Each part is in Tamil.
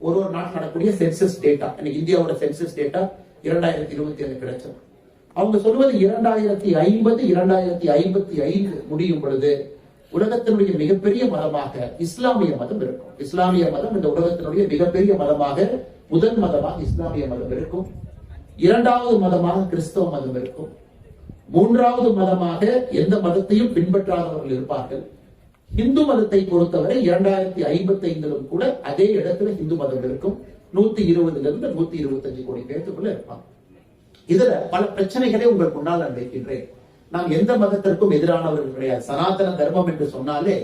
ஒரு நாட்டில் நடக்கக்கூடிய சென்சஸ் டேட்டா, இன்னைக்கு இந்தியாவோட சென்சஸ் டேட்டா 2027 கிடைச்சது. அவங்க சொல்வது 2050 2055 முடியும் பொழுது உலகத்தினுடைய மிகப்பெரிய மதமாக இஸ்லாமிய மதம் இருக்கும். இஸ்லாமிய மதம் இந்த உலகத்தினுடைய மிகப்பெரிய மதமாக, முதல் மதமாக இஸ்லாமிய மதம் இருக்கும். இரண்டாவது மதமாக கிறிஸ்தவ மதம் இருக்கும். மூன்றாவது மதமாக எந்த மதத்தையும் பின்பற்றாதவர்கள் இருப்பார்கள். இந்து மதத்தை பொறுத்தவரை 2055 கூட அதே இடத்துல இந்து மதம் இருக்கும். 120 125 கோடி பேருக்குள்ள இருப்பாங்க. இதுல பல பிரச்சனைகளை உங்களுக்கு முன்னால் நான் வைக்கின்றேன். நாம் எந்த மதத்திற்கும் எதிரானவர்கள் கிடையாது. சனாதன தர்மம் என்று சொன்னாலே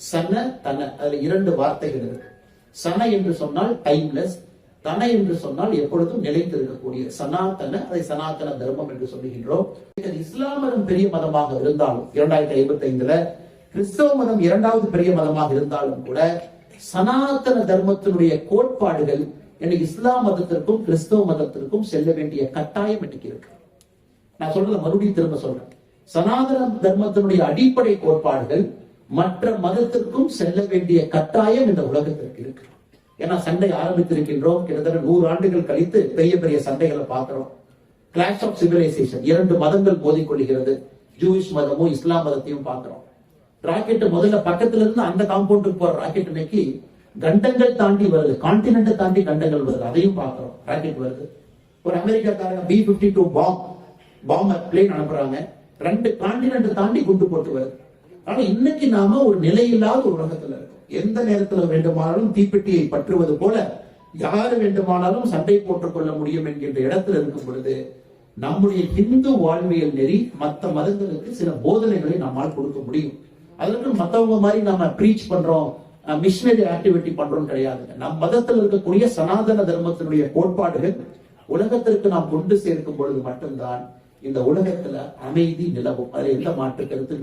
சன தன, அதுல இரண்டு வார்த்தைகள் இருக்கு. சன என்று சொன்னால் டைம்லெஸ், தன என்று சொன்னால் எப்பொழுதும் நிலைத்து இருக்கக்கூடிய சனாதன, அதை சனாதன தர்மம் என்று சொல்லுகின்றோம். இஸ்லாம் மதம் பெரிய மதமாக இருந்தாலும் 2055 கிறிஸ்தவ மதம் இரண்டாவது பெரிய மதமாக இருந்தாலும் கூட சனாதன தர்மத்தினுடைய கோட்பாடுகள் எனக்கு இஸ்லாம் மதத்திற்கும் கிறிஸ்தவ மதத்திற்கும் செல்ல வேண்டிய கட்டாயம் இன்னைக்கு இருக்கு. நான் சொல்றத மறுபடியும் திரும்ப சொல்றேன். சனாதன தர்மத்தினுடைய அடிப்படை கோட்பாடுகள் மற்ற மதத்திற்கும் செல்ல வேண்டிய கட்டாயம் இந்த உலகத்திற்கு இருக்கு. ஏன்னா சண்டை ஆரம்பித்திருக்கின்றோம். கிட்டத்தட்ட 100 ஆண்டுகள் கழித்து பெரிய பெரிய சண்டைகளை பார்க்கிறோம். கிளாஷ் ஆஃப் சிவிலைசேஷன், 2 மதங்கள் மோதிக்கொள்கிறது. ஜூயிஷ் மதமும் இஸ்லாம் மதத்தையும் பார்க்கிறோம். ராக்கெட் முதல்ல பக்கத்துல இருந்து அந்த காம்பவுண்டுக்கு போற ராக்கெட் இன்னைக்கு கண்டங்கள் தாண்டி வருது, கான்டினென்ட் தாண்டி கண்டங்கள் வருது. அதையும் பார்க்கிறோம். ராக்கெட் வருது. ஒரு அமெரிக்காக்காரங்க B-52 பாம்பர் பிளேன் அனுப்புறாங்க. 2 கான்டினென்ட் தாண்டி குண்டு போட்டு வருது. ஆனா இன்னைக்கு நாம ஒரு நிலையில்லாத ஒரு உலகத்துல இருக்கோம். எந்த நேரத்துல வேண்டுமானாலும் தீப்பெட்டியை பற்றுவது போல யாரு வேண்டுமானாலும் சண்டை போட்டுக் கொள்ள முடியும் என்கின்ற இடத்துல இருக்கும் பொழுது நம்முடைய இந்து வாழ்வியல் நெறி மற்ற மதங்களுக்கு சில போதனைகளை நம்மால் கொடுக்க முடியும். அதற்கு மத்தவங்க மாதிரி நாம ப்ரீச் பண்றோம், மிஷனரி ஆக்டிவிட்டி பண்றோம் கிடையாது. நம் மதத்தில் இருக்கக்கூடிய சனாதன தர்மத்தினுடைய கோட்பாடுகள் உலகத்திற்கு நாம் கொண்டு சேர்க்கும் பொழுது மட்டும்தான் இந்த உலகத்துல அமைதி நிலவும். அதுல எந்த மாற்று கருத்து